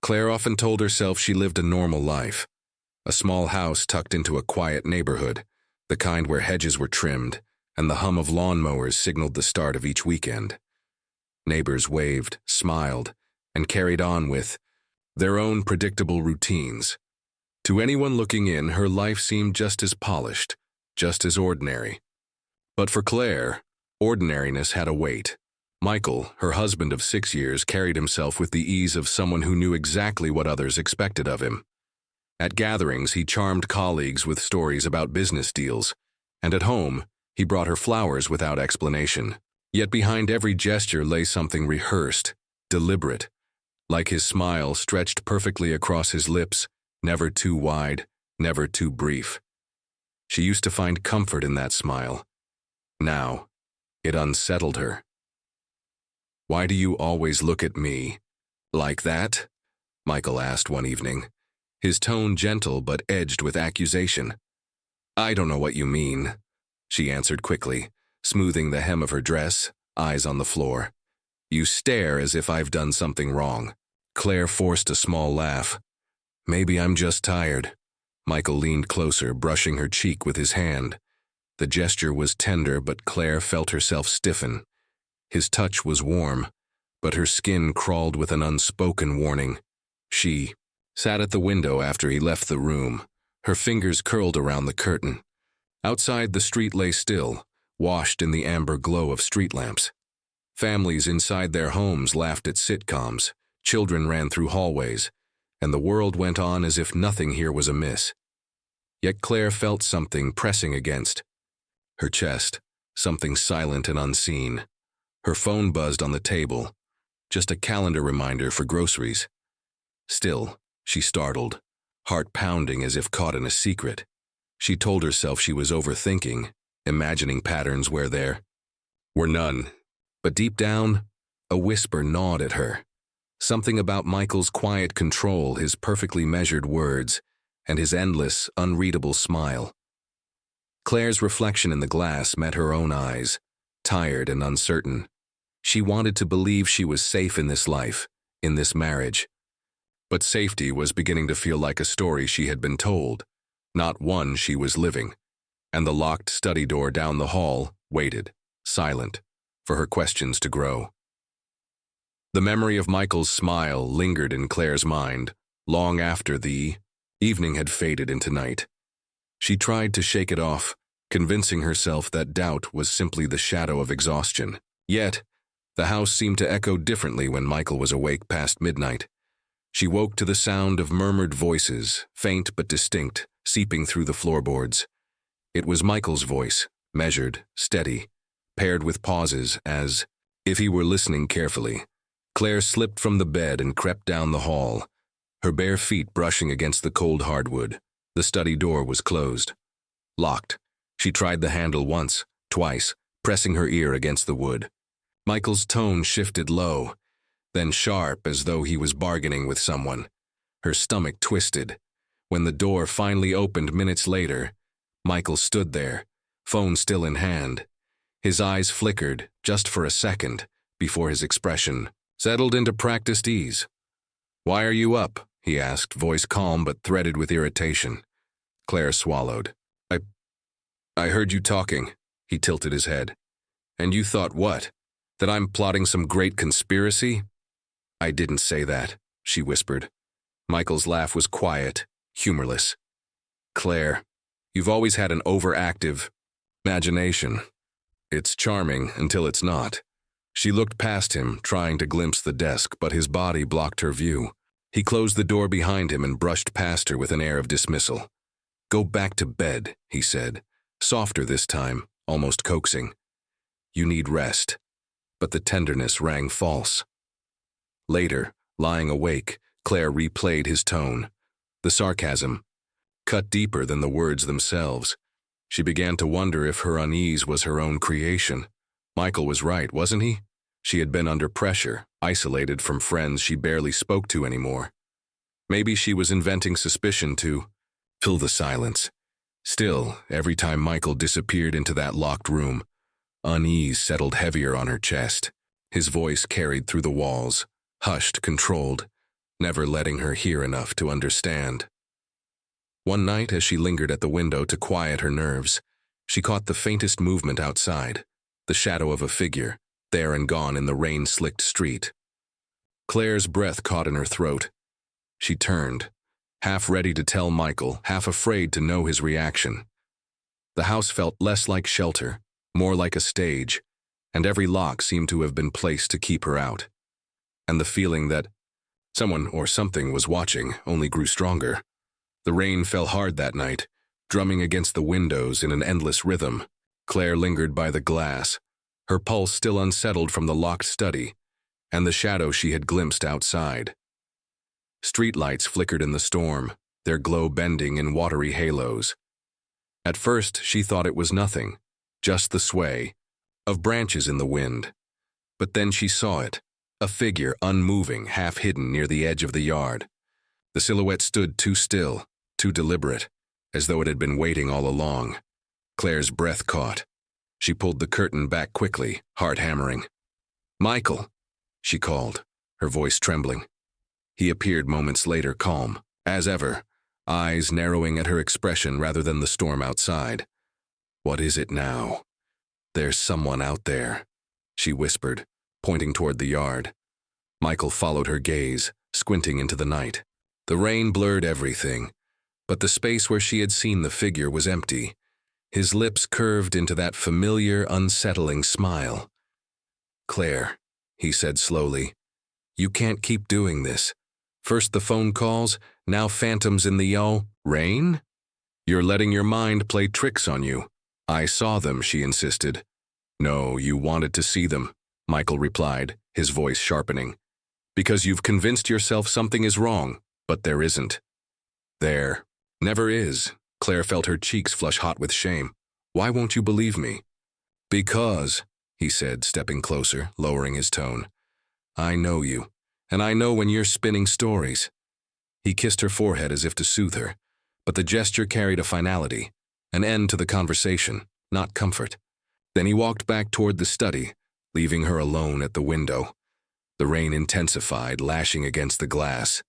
Claire often told herself she lived a normal life. A small house tucked into a quiet neighborhood, the kind where hedges were trimmed, and the hum of lawnmowers signaled the start of each weekend. Neighbors waved, smiled, and carried on with their own predictable routines. To anyone looking in, her life seemed just as polished, just as ordinary. But for Claire, ordinariness had a weight. Michael, her husband of 6 years, carried himself with the ease of someone who knew exactly what others expected of him. At gatherings, he charmed colleagues with stories about business deals, and at home, he brought her flowers without explanation. Yet behind every gesture lay something rehearsed, deliberate, like his smile stretched perfectly across his lips, never too wide, never too brief. She used to find comfort in that smile. Now, it unsettled her. "Why do you always look at me like that?" Michael asked one evening, his tone gentle but edged with accusation. "I don't know what you mean," she answered quickly, smoothing the hem of her dress, eyes on the floor. "You stare as if I've done something wrong." Claire forced a small laugh. "Maybe I'm just tired." Michael leaned closer, brushing her cheek with his hand. The gesture was tender, but Claire felt herself stiffen. His touch was warm, but her skin crawled with an unspoken warning. She sat at the window after he left the room, her fingers curled around the curtain. Outside, the street lay still, washed in the amber glow of street lamps. Families inside their homes laughed at sitcoms, children ran through hallways, and the world went on as if nothing here was amiss. Yet Claire felt something pressing against her chest, something silent and unseen. Her phone buzzed on the table, just a calendar reminder for groceries. Still, she startled, heart pounding as if caught in a secret. She told herself she was overthinking, imagining patterns where there were none. But deep down, a whisper gnawed at her. Something about Michael's quiet control, his perfectly measured words, and his endless, unreadable smile. Claire's reflection in the glass met her own eyes, tired and uncertain. She wanted to believe she was safe in this life, in this marriage. But safety was beginning to feel like a story she had been told, not one she was living. And the locked study door down the hall waited, silent, for her questions to grow. The memory of Michael's smile lingered in Claire's mind, long after the evening had faded into night. She tried to shake it off, convincing herself that doubt was simply the shadow of exhaustion. Yet, the house seemed to echo differently when Michael was awake past midnight. She woke to the sound of murmured voices, faint but distinct, seeping through the floorboards. It was Michael's voice, measured, steady, paired with pauses as if he were listening carefully. Claire slipped from the bed and crept down the hall, her bare feet brushing against the cold hardwood. The study door was closed. Locked. She tried the handle once, twice, pressing her ear against the wood. Michael's tone shifted low, then sharp as though he was bargaining with someone. Her stomach twisted. When the door finally opened minutes later, Michael stood there, phone still in hand. His eyes flickered, just for a second, before his expression settled into practiced ease. "Why are you up?" he asked, voice calm but threaded with irritation. Claire swallowed. I heard you talking," he tilted his head. "And you thought what? That I'm plotting some great conspiracy?" "I didn't say that," she whispered. Michael's laugh was quiet, humorless. "Claire, you've always had an overactive imagination. It's charming until it's not." She looked past him, trying to glimpse the desk, but his body blocked her view. He closed the door behind him and brushed past her with an air of dismissal. "Go back to bed," he said, softer this time, almost coaxing. "You need rest." But the tenderness rang false. Later, lying awake, Claire replayed his tone. The sarcasm cut deeper than the words themselves. She began to wonder if her unease was her own creation. Michael was right, wasn't he? She had been under pressure, isolated from friends she barely spoke to anymore. Maybe she was inventing suspicion to fill the silence. Still, every time Michael disappeared into that locked room, unease settled heavier on her chest. His voice carried through the walls, hushed, controlled, never letting her hear enough to understand. One night, as she lingered at the window to quiet her nerves, she caught the faintest movement outside, the shadow of a figure, there and gone in the rain-slicked street. Claire's breath caught in her throat. She turned, half ready to tell Michael, half afraid to know his reaction. The house felt less like shelter, more like a stage, and every lock seemed to have been placed to keep her out. And the feeling that someone or something was watching only grew stronger. The rain fell hard that night, drumming against the windows in an endless rhythm. Claire lingered by the glass, her pulse still unsettled from the locked study, and the shadow she had glimpsed outside. Streetlights flickered in the storm, their glow bending in watery halos. At first, she thought it was nothing, just the sway of branches in the wind. But then she saw it, a figure unmoving, half hidden near the edge of the yard. The silhouette stood too still, too deliberate, as though it had been waiting all along. Claire's breath caught. She pulled the curtain back quickly, heart hammering. "Michael," she called, her voice trembling. He appeared moments later, calm, as ever, eyes narrowing at her expression rather than the storm outside. "What is it now?" "There's someone out there," she whispered, pointing toward the yard. Michael followed her gaze, squinting into the night. The rain blurred everything, but the space where she had seen the figure was empty. His lips curved into that familiar, unsettling smile. "Claire," he said slowly, "you can't keep doing this. First the phone calls, now phantoms in the rain? You're letting your mind play tricks on you." "I saw them," she insisted. "No, you wanted to see them," Michael replied, his voice sharpening. "Because you've convinced yourself something is wrong, but there isn't." "There never is." Claire felt her cheeks flush hot with shame. "Why won't you believe me?" "Because," he said, stepping closer, lowering his tone, "I know you, and I know when you're spinning stories." He kissed her forehead as if to soothe her, but the gesture carried a finality, an end to the conversation, not comfort. Then he walked back toward the study, leaving her alone at the window. The rain intensified, lashing against the glass.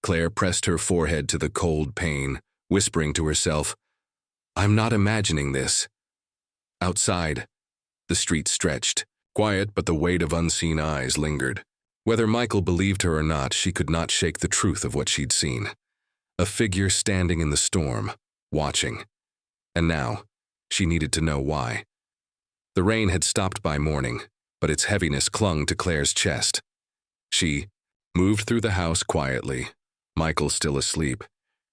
Claire pressed her forehead to the cold pane, whispering to herself, "I'm not imagining this." Outside, the street stretched, quiet, but the weight of unseen eyes lingered. Whether Michael believed her or not, she could not shake the truth of what she'd seen. A figure standing in the storm, watching. And now, she needed to know why. The rain had stopped by morning, but its heaviness clung to Claire's chest. She moved through the house quietly, Michael still asleep,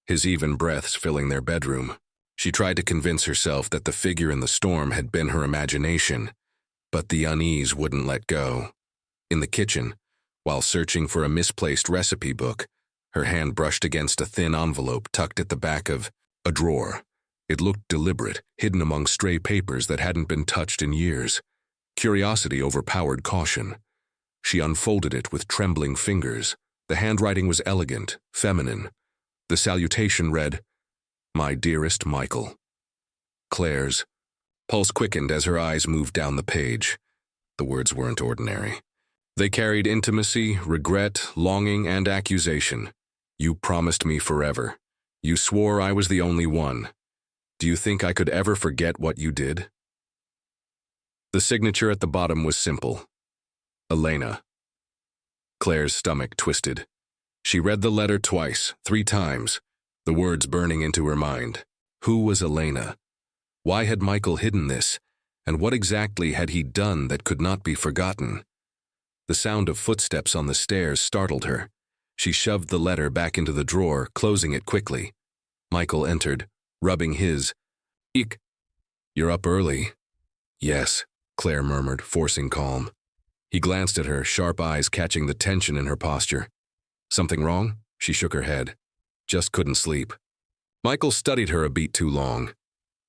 his even breaths filling their bedroom. She tried to convince herself that the figure in the storm had been her imagination, but the unease wouldn't let go. In the kitchen, while searching for a misplaced recipe book, her hand brushed against a thin envelope tucked at the back of a drawer. It looked deliberate, hidden among stray papers that hadn't been touched in years. Curiosity overpowered caution. She unfolded it with trembling fingers. The handwriting was elegant, feminine. The salutation read, "My dearest Michael." Claire's pulse quickened as her eyes moved down the page. The words weren't ordinary. They carried intimacy, regret, longing, and accusation. "You promised me forever. You swore I was the only one. Do you think I could ever forget what you did?" The signature at the bottom was simple. Elena. Claire's stomach twisted. She read the letter twice, 3 times, the words burning into her mind. Who was Elena? Why had Michael hidden this? And what exactly had he done that could not be forgotten? The sound of footsteps on the stairs startled her. She shoved the letter back into the drawer, closing it quickly. Michael entered, rubbing his. "Eek. You're up early." "Yes," Claire murmured, forcing calm. He glanced at her, sharp eyes catching the tension in her posture. "Something wrong?" She shook her head. "Just couldn't sleep." Michael studied her a beat too long,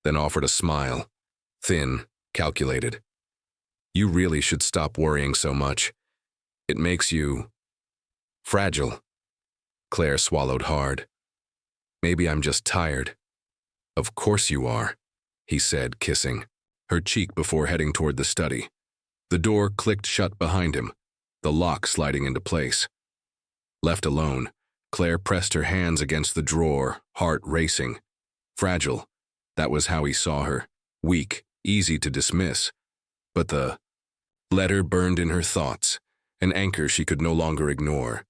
then offered a smile. Thin, calculated. "You really should stop worrying so much. It makes you fragile." Claire swallowed hard. "Maybe I'm just tired." "Of course you are," he said, kissing her cheek before heading toward the study. The door clicked shut behind him, the lock sliding into place. Left alone, Claire pressed her hands against the drawer, heart racing. Fragile. That was how he saw her. Weak, easy to dismiss. But the letter burned in her thoughts, an anchor she could no longer ignore.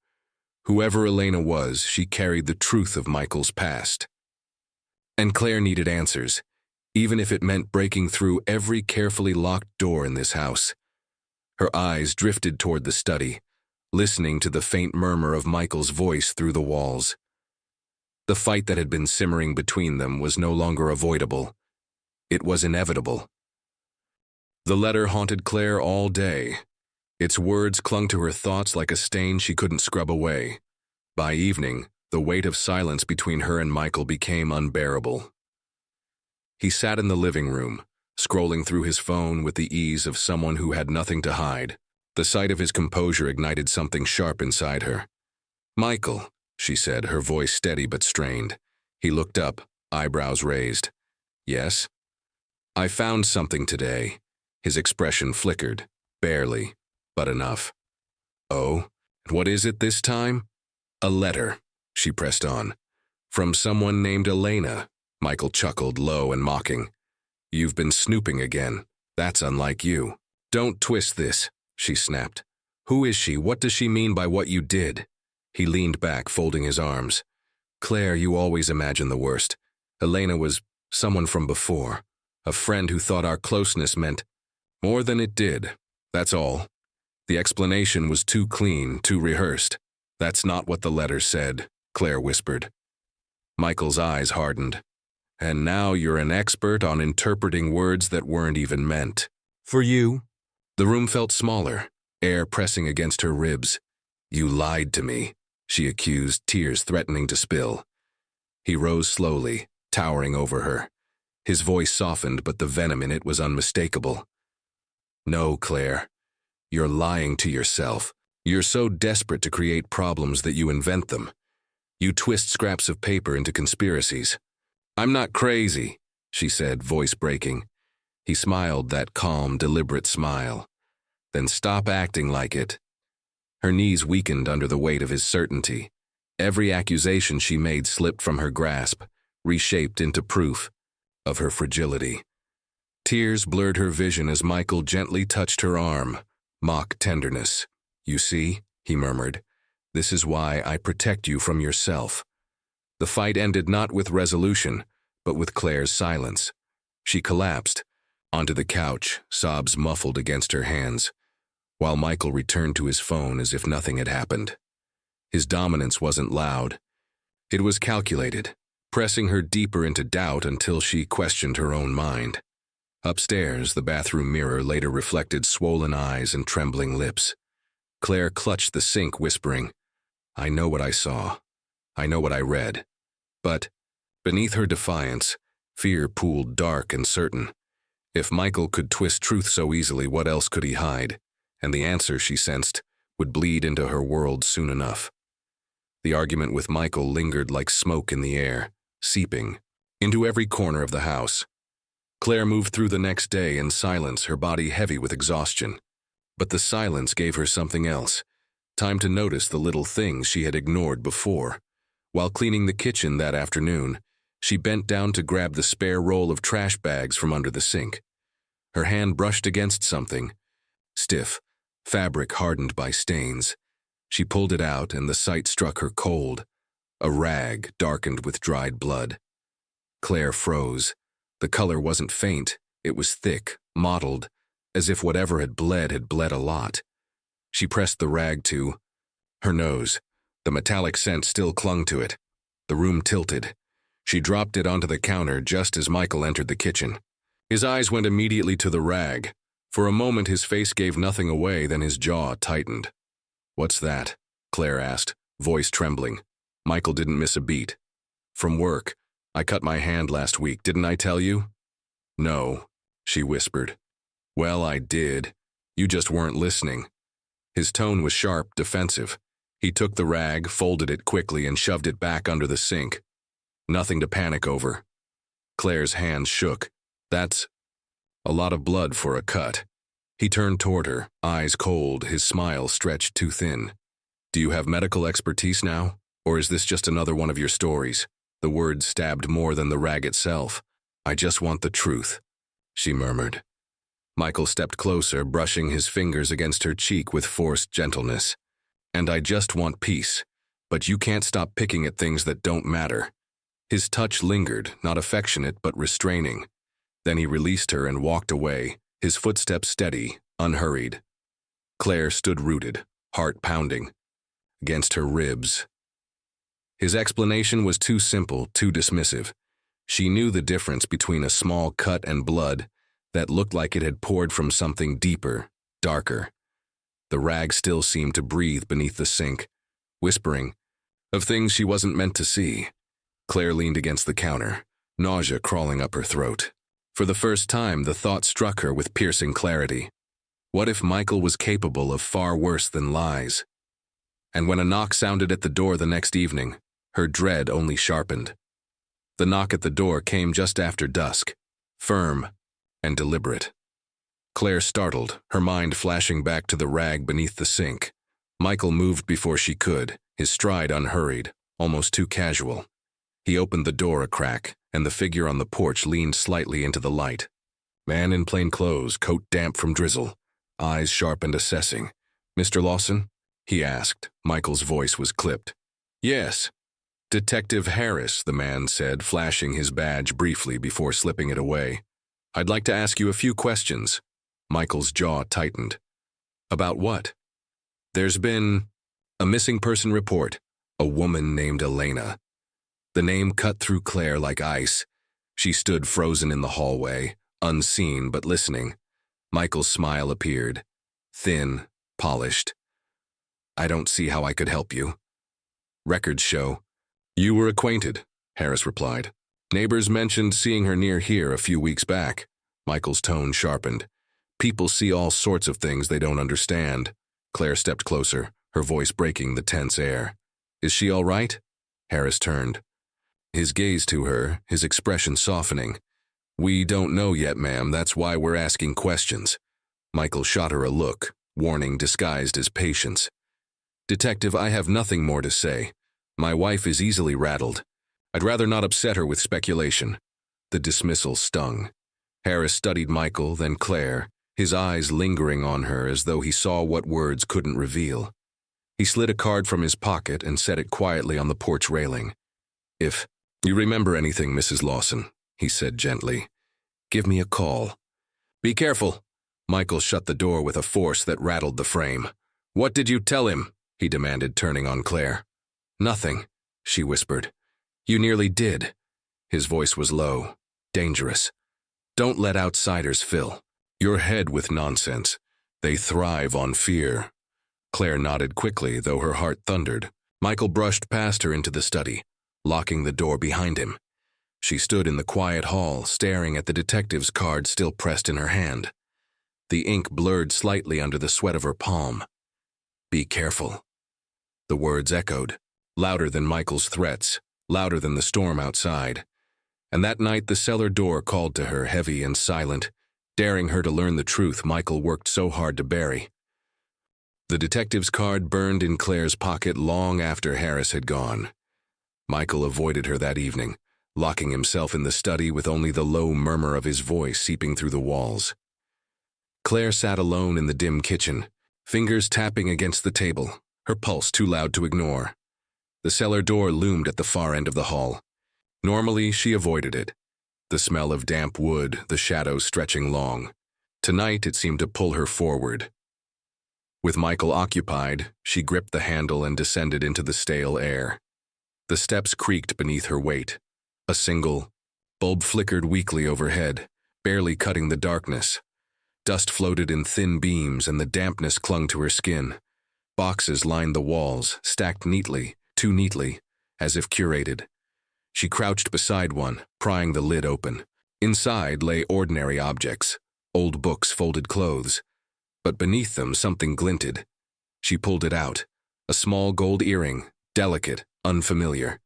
Whoever Elena was, she carried the truth of Michael's past. And Claire needed answers, even if it meant breaking through every carefully locked door in this house. Her eyes drifted toward the study, listening to the faint murmur of Michael's voice through the walls. The fight that had been simmering between them was no longer avoidable. It was inevitable. The letter haunted Claire all day. Its words clung to her thoughts like a stain she couldn't scrub away. By evening, the weight of silence between her and Michael became unbearable. He sat in the living room, scrolling through his phone with the ease of someone who had nothing to hide. The sight of his composure ignited something sharp inside her. "Michael," she said, her voice steady but strained. He looked up, eyebrows raised. "Yes?" "I found something today." His expression flickered, barely, but enough. "Oh? What is it this time?" "A letter," she pressed on. "From someone named Elena." Michael chuckled, low and mocking. "You've been snooping again. That's unlike you." "Don't twist this," she snapped. "Who is she? What does she mean by what you did?" He leaned back, folding his arms. "Claire, you always imagine the worst. Elena was someone from before, a friend who thought our closeness meant more than it did. That's all. The explanation was too clean, too rehearsed." "That's not what the letter said," Claire whispered. Michael's eyes hardened. "And now you're an expert on interpreting words that weren't even meant." "For you?" The room felt smaller, air pressing against her ribs. "You lied to me," she accused, tears threatening to spill. He rose slowly, towering over her. His voice softened, but the venom in it was unmistakable. "No, Claire. You're lying to yourself. You're so desperate to create problems that you invent them. You twist scraps of paper into conspiracies." "I'm not crazy," she said, voice breaking. He smiled, that calm, deliberate smile. "Then stop acting like it." Her knees weakened under the weight of his certainty. Every accusation she made slipped from her grasp, reshaped into proof of her fragility. Tears blurred her vision as Michael gently touched her arm, mock tenderness. "You see," he murmured, "this is why I protect you from yourself." The fight ended not with resolution, but with Claire's silence. She collapsed onto the couch, sobs muffled against her hands, while Michael returned to his phone as if nothing had happened. His dominance wasn't loud. It was calculated, pressing her deeper into doubt until she questioned her own mind. Upstairs, the bathroom mirror later reflected swollen eyes and trembling lips. Claire clutched the sink, whispering, "I know what I saw. I know what I read." But, beneath her defiance, fear pooled dark and certain. If Michael could twist truth so easily, what else could he hide? And the answer, she sensed, would bleed into her world soon enough. The argument with Michael lingered like smoke in the air, seeping into every corner of the house. Claire moved through the next day in silence, her body heavy with exhaustion. But the silence gave her something else, time to notice the little things she had ignored before. While cleaning the kitchen that afternoon, she bent down to grab the spare roll of trash bags from under the sink. Her hand brushed against something, stiff, fabric hardened by stains. She pulled it out, and the sight struck her cold, a rag darkened with dried blood. Claire froze. The color wasn't faint, it was thick, mottled, as if whatever had bled a lot. She pressed the rag to her nose. The metallic scent still clung to it. The room tilted. She dropped it onto the counter just as Michael entered the kitchen. His eyes went immediately to the rag. For a moment his face gave nothing away, then his jaw tightened. "What's that?" Claire asked, voice trembling. Michael didn't miss a beat. "From work. I cut my hand last week, didn't I tell you?" "No," she whispered. "Well, I did. You just weren't listening." His tone was sharp, defensive. He took the rag, folded it quickly, and shoved it back under the sink. "Nothing to panic over." Claire's hands shook. "That's a lot of blood for a cut." He turned toward her, eyes cold, his smile stretched too thin. Do you have medical expertise now? Or is this just another one of your stories? The words stabbed more than the rag itself. I just want the truth, she murmured. Michael stepped closer, brushing his fingers against her cheek with forced gentleness. And I just want peace. But you can't stop picking at things that don't matter. His touch lingered, not affectionate but restraining. Then he released her and walked away, his footsteps steady, unhurried. Claire stood rooted, heart pounding, against her ribs. His explanation was too simple, too dismissive. She knew the difference between a small cut and blood that looked like it had poured from something deeper, darker. The rag still seemed to breathe beneath the sink, whispering of things she wasn't meant to see. Claire leaned against the counter, nausea crawling up her throat. For the first time, the thought struck her with piercing clarity. What if Michael was capable of far worse than lies? And when a knock sounded at the door the next evening, her dread only sharpened. The knock at the door came just after dusk, firm and deliberate. Claire startled, her mind flashing back to the rag beneath the sink. Michael moved before she could, his stride unhurried, almost too casual. He opened the door a crack, and the figure on the porch leaned slightly into the light. Man in plain clothes, coat damp from drizzle, eyes sharp and assessing. "Mr. Lawson?" he asked. Michael's voice was clipped. "Yes." "Detective Harris," the man said, flashing his badge briefly before slipping it away. "I'd like to ask you a few questions." Michael's jaw tightened. "About what?" "There's been a missing person report, a woman named Elena." The name cut through Claire like ice. She stood frozen in the hallway, unseen but listening. Michael's smile appeared, thin, polished. "I don't see how I could help you." "Records show." "You were acquainted," Harris replied. "Neighbors mentioned seeing her near here a few weeks back." Michael's tone sharpened. "People see all sorts of things they don't understand." Claire stepped closer, her voice breaking the tense air. "Is she all right?" Harris turned. His gaze to her, his expression softening. "We don't know yet, ma'am. That's why we're asking questions." Michael shot her a look, warning disguised as patience. "Detective, I have nothing more to say. My wife is easily rattled. I'd rather not upset her with speculation." The dismissal stung. Harris studied Michael, then Claire, his eyes lingering on her as though he saw what words couldn't reveal. He slid a card from his pocket and set it quietly on the porch railing. "If you remember anything, Mrs. Lawson," he said gently, "give me a call." "Be careful." Michael shut the door with a force that rattled the frame. "What did you tell him?" he demanded, turning on Claire. "Nothing," she whispered. "You nearly did." His voice was low, dangerous. "Don't let outsiders fill your head with nonsense. They thrive on fear." Claire nodded quickly, though her heart thundered. Michael brushed past her into the study, locking the door behind him. She stood in the quiet hall, staring at the detective's card still pressed in her hand. The ink blurred slightly under the sweat of her palm. "Be careful." The words echoed, louder than Michael's threats, louder than the storm outside. And that night the cellar door called to her, heavy and silent, daring her to learn the truth Michael worked so hard to bury. The detective's card burned in Claire's pocket long after Harris had gone. Michael avoided her that evening, locking himself in the study with only the low murmur of his voice seeping through the walls. Claire sat alone in the dim kitchen, fingers tapping against the table, her pulse too loud to ignore. The cellar door loomed at the far end of the hall. Normally, she avoided it. The smell of damp wood, the shadows stretching long. Tonight, it seemed to pull her forward. With Michael occupied, she gripped the handle and descended into the stale air. The steps creaked beneath her weight. A single bulb flickered weakly overhead, barely cutting the darkness. Dust floated in thin beams and the dampness clung to her skin. Boxes lined the walls, stacked neatly, too neatly, as if curated. She crouched beside one, prying the lid open. Inside lay ordinary objects, old books, folded clothes. But beneath them something glinted. She pulled it out, a small gold earring, delicate, unfamiliar.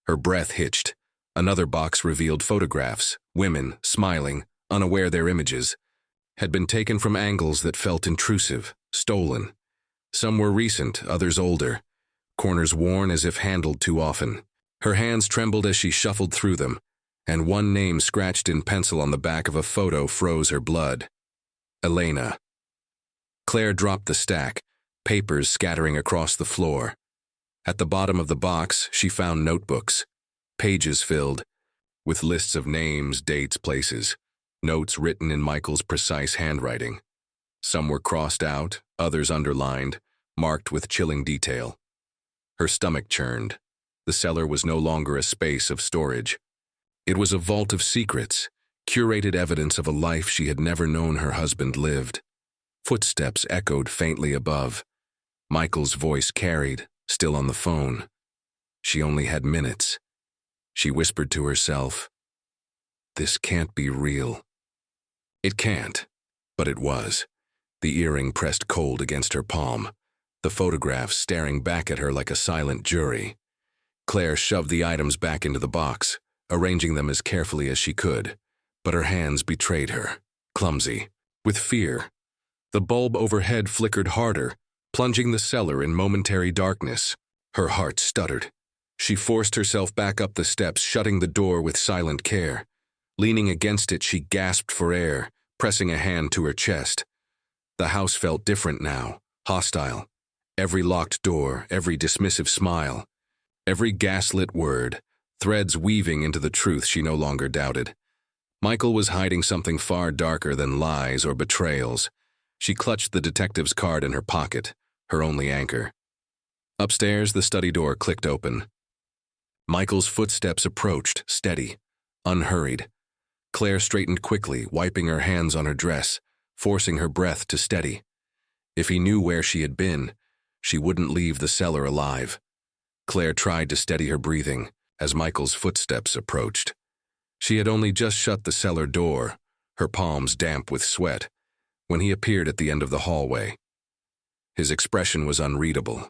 Her breath hitched. Another box revealed photographs, women, smiling, unaware their images, had been taken from angles that felt intrusive, stolen. Some were recent, others older, corners worn as if handled too often. Her hands trembled as she shuffled through them, and one name scratched in pencil on the back of a photo froze her blood. Elena. Claire dropped the stack, papers scattering across the floor. At the bottom of the box, she found notebooks, pages filled with lists of names, dates, places, notes written in Michael's precise handwriting. Some were crossed out, others underlined, marked with chilling detail. Her stomach churned. The cellar was no longer a space of storage. It was a vault of secrets, curated evidence of a life she had never known her husband lived. Footsteps echoed faintly above. Michael's voice carried, still on the phone. She only had minutes. She whispered to herself, "This can't be real." It can't, but it was. The earring pressed cold against her palm, the photographs staring back at her like a silent jury. Claire shoved the items back into the box, arranging them as carefully as she could, but her hands betrayed her, clumsy, with fear. The bulb overhead flickered harder, plunging the cellar in momentary darkness. Her heart stuttered. She forced herself back up the steps, shutting the door with silent care. Leaning against it, she gasped for air, pressing a hand to her chest. The house felt different now, hostile. Every locked door, every dismissive smile, every gaslit word, threads weaving into the truth she no longer doubted. Michael was hiding something far darker than lies or betrayals. She clutched the detective's card in her pocket, her only anchor. Upstairs, the study door clicked open. Michael's footsteps approached, steady, unhurried. Claire straightened quickly, wiping her hands on her dress, forcing her breath to steady. If he knew where she had been, she wouldn't leave the cellar alive. Claire tried to steady her breathing as Michael's footsteps approached. She had only just shut the cellar door, her palms damp with sweat, when he appeared at the end of the hallway. His expression was unreadable,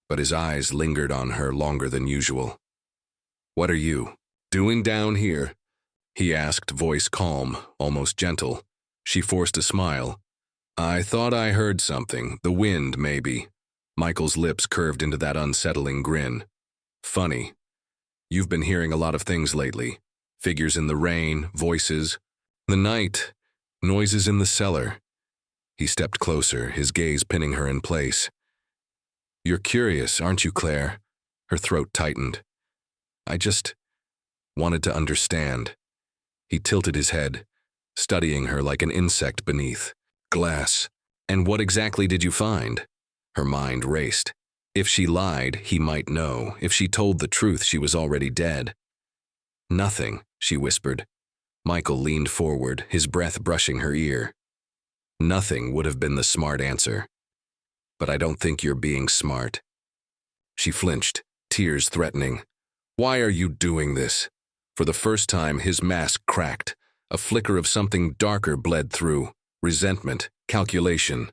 but his eyes lingered on her longer than usual. "What are you doing down here?" he asked, voice calm, almost gentle. She forced a smile. "I thought I heard something, the wind, maybe." Michael's lips curved into that unsettling grin. "Funny. You've been hearing a lot of things lately. Figures in the rain, voices. The night, noises in the cellar." He stepped closer, his gaze pinning her in place. "You're curious, aren't you, Claire?" Her throat tightened. "I just wanted to understand." He tilted his head, studying her like an insect beneath. "Glass. And what exactly did you find?" Her mind raced. If she lied, he might know. If she told the truth, she was already dead. "Nothing," she whispered. Michael leaned forward, his breath brushing her ear. "Nothing" would have been the smart answer. "But I don't think you're being smart." She flinched, tears threatening. "Why are you doing this?" For the first time, his mask cracked. A flicker of something darker bled through. Resentment, calculation.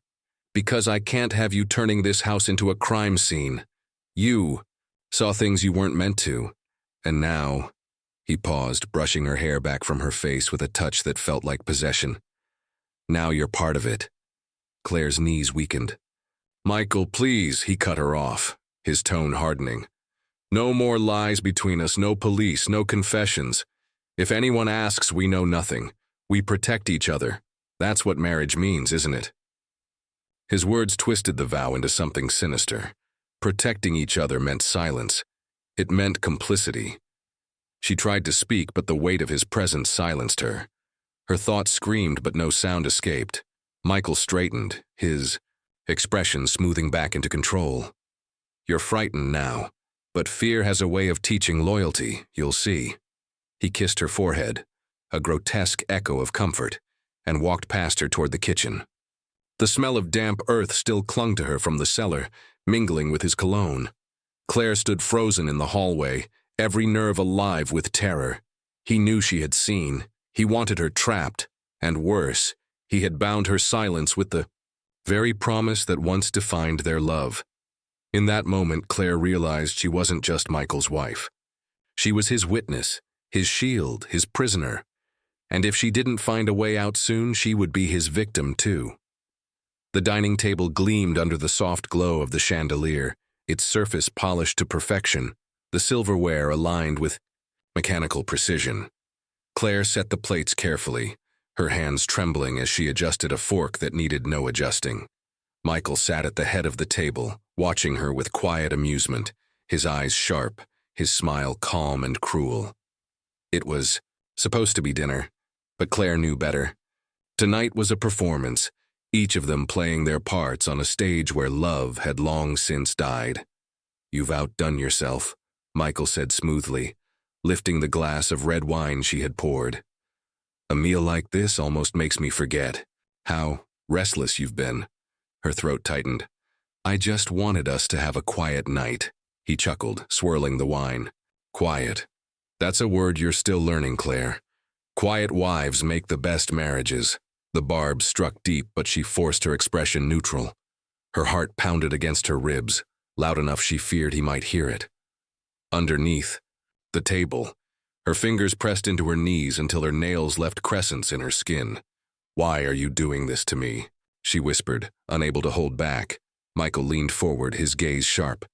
"Because I can't have you turning this house into a crime scene. You saw things you weren't meant to. And now..." He paused, brushing her hair back from her face with a touch that felt like possession. "Now you're part of it." Claire's knees weakened. "Michael, please," he cut her off, his tone hardening. "No more lies between us, no police, no confessions. If anyone asks, we know nothing. We protect each other. That's what marriage means, isn't it?" His words twisted the vow into something sinister. Protecting each other meant silence. It meant complicity. She tried to speak, but the weight of his presence silenced her. Her thoughts screamed, but no sound escaped. Michael straightened, his expression smoothing back into control. "You're frightened now, but fear has a way of teaching loyalty, you'll see." He kissed her forehead, a grotesque echo of comfort, and walked past her toward the kitchen. The smell of damp earth still clung to her from the cellar, mingling with his cologne. Claire stood frozen in the hallway, every nerve alive with terror. He knew she had seen. He wanted her trapped, and worse, he had bound her silence with the very promise that once defined their love. In that moment, Claire realized she wasn't just Michael's wife. She was his witness, his shield, his prisoner. And if she didn't find a way out soon, she would be his victim too. The dining table gleamed under the soft glow of the chandelier, its surface polished to perfection, the silverware aligned with mechanical precision. Claire set the plates carefully, her hands trembling as she adjusted a fork that needed no adjusting. Michael sat at the head of the table, watching her with quiet amusement, his eyes sharp, his smile calm and cruel. It was supposed to be dinner, but Claire knew better. Tonight was a performance, each of them playing their parts on a stage where love had long since died. "You've outdone yourself," Michael said smoothly, lifting the glass of red wine she had poured. "A meal like this almost makes me forget how restless you've been." Her throat tightened. "I just wanted us to have a quiet night," he chuckled, swirling the wine. "Quiet. That's a word you're still learning, Claire. Quiet wives make the best marriages." The barb struck deep, but she forced her expression neutral. Her heart pounded against her ribs, loud enough she feared he might hear it. Underneath the table, her fingers pressed into her knees until her nails left crescents in her skin. "Why are you doing this to me?" she whispered, unable to hold back. Michael leaned forward, his gaze sharp.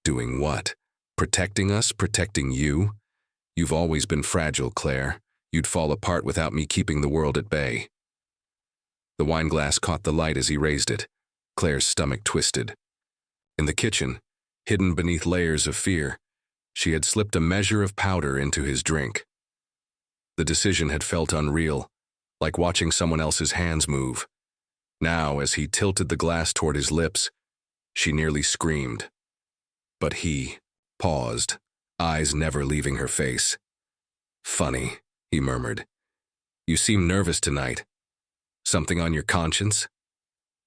"Doing what? Protecting us? Protecting you? You've always been fragile, Claire. You'd fall apart without me keeping the world at bay." The wineglass caught the light as he raised it. Claire's stomach twisted. In the kitchen, hidden beneath layers of fear, she had slipped a measure of powder into his drink. The decision had felt unreal, like watching someone else's hands move. Now, as he tilted the glass toward his lips, she nearly screamed. But he paused, eyes never leaving her face. "Funny," he murmured. "You seem nervous tonight. Something on your conscience?"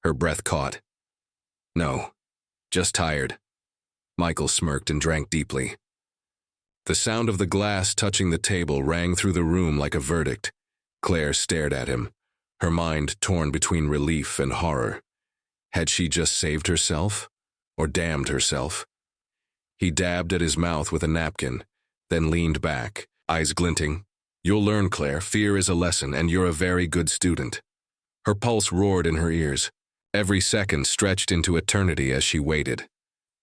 Her breath caught. "No, just tired." Michael smirked and drank deeply. The sound of the glass touching the table rang through the room like a verdict. Claire stared at him, her mind torn between relief and horror. Had she just saved herself, or damned herself? He dabbed at his mouth with a napkin, then leaned back, eyes glinting. "You'll learn, Claire. Fear is a lesson, and you're a very good student." Her pulse roared in her ears. Every second stretched into eternity as she waited.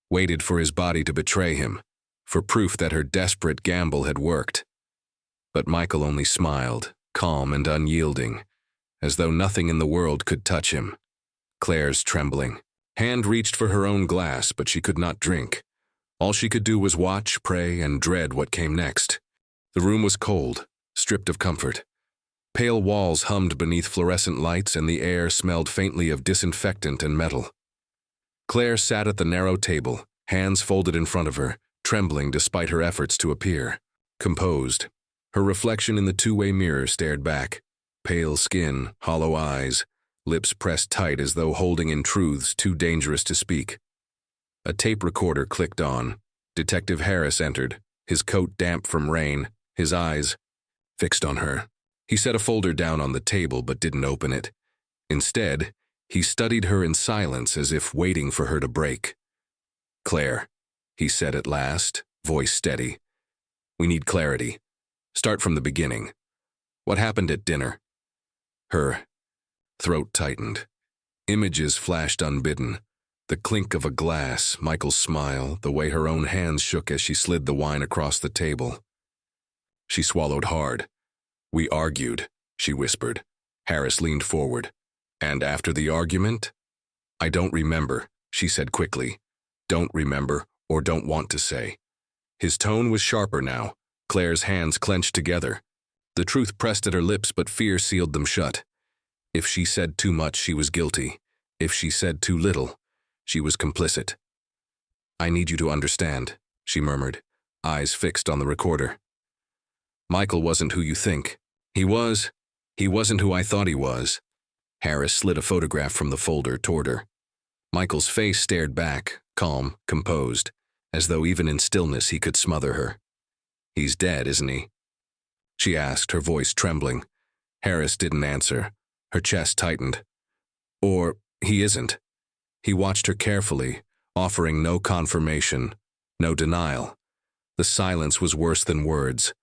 Waited for his body to betray him, for proof that her desperate gamble had worked. But Michael only smiled, calm and unyielding, as though nothing in the world could touch him. Claire's trembling. Hand reached for her own glass, but she could not drink. All she could do was watch, pray, and dread what came next. The room was cold, stripped of comfort. Pale walls hummed beneath fluorescent lights, and the air smelled faintly of disinfectant and metal. Claire sat at the narrow table, hands folded in front of her, trembling despite her efforts to appear composed. Her reflection in the two-way mirror stared back. Pale skin, hollow eyes, lips pressed tight as though holding in truths too dangerous to speak. A tape recorder clicked on. Detective Harris entered, his coat damp from rain, his eyes fixed on her. He set a folder down on the table but didn't open it. Instead, he studied her in silence as if waiting for her to break. "Claire," he said at last, voice steady. "We need clarity. Start from the beginning. What happened at dinner?" Her throat tightened. Images flashed unbidden. The clink of a glass, Michael's smile, the way her own hands shook as she slid the wine across the table. She swallowed hard. "We argued," she whispered. Harris leaned forward. "And after the argument?" "I don't remember," she said quickly. "Don't remember, or don't want to say." His tone was sharper now. Claire's hands clenched together. The truth pressed at her lips, but fear sealed them shut. If she said too much, she was guilty. If she said too little, she was complicit. "I need you to understand," she murmured, eyes fixed on the recorder. "Michael wasn't who you think. He wasn't who I thought he was." Harris slid a photograph from the folder toward her. Michael's face stared back, calm, composed, as though even in stillness he could smother her. "He's dead, isn't he?" she asked, her voice trembling. Harris didn't answer. Her chest tightened. "Or he isn't." He watched her carefully, offering no confirmation, no denial. The silence was worse than words.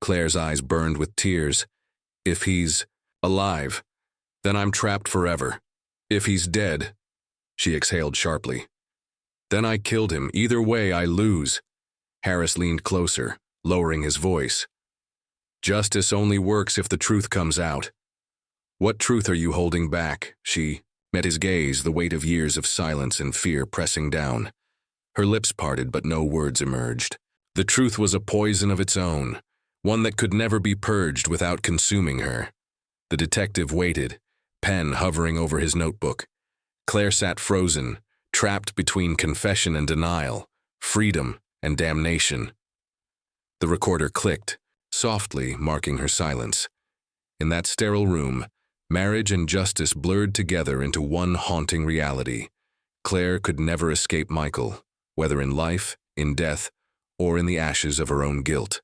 Claire's eyes burned with tears. "If he's alive, then I'm trapped forever. If he's dead, she exhaled sharply. Then I killed him. Either way, I lose. Harris leaned closer, lowering his voice. Justice only works if the truth comes out. What truth are you holding back? She met his gaze, the weight of years of silence and fear pressing down. Her lips parted, but no words emerged. The truth was a poison of its own, one that could never be purged without consuming her. The detective waited, pen hovering over his notebook. Claire sat frozen, trapped between confession and denial, freedom and damnation. The recorder clicked, softly marking her silence. In that sterile room, marriage and justice blurred together into one haunting reality. Claire could never escape Michael, whether in life, in death, or in the ashes of her own guilt.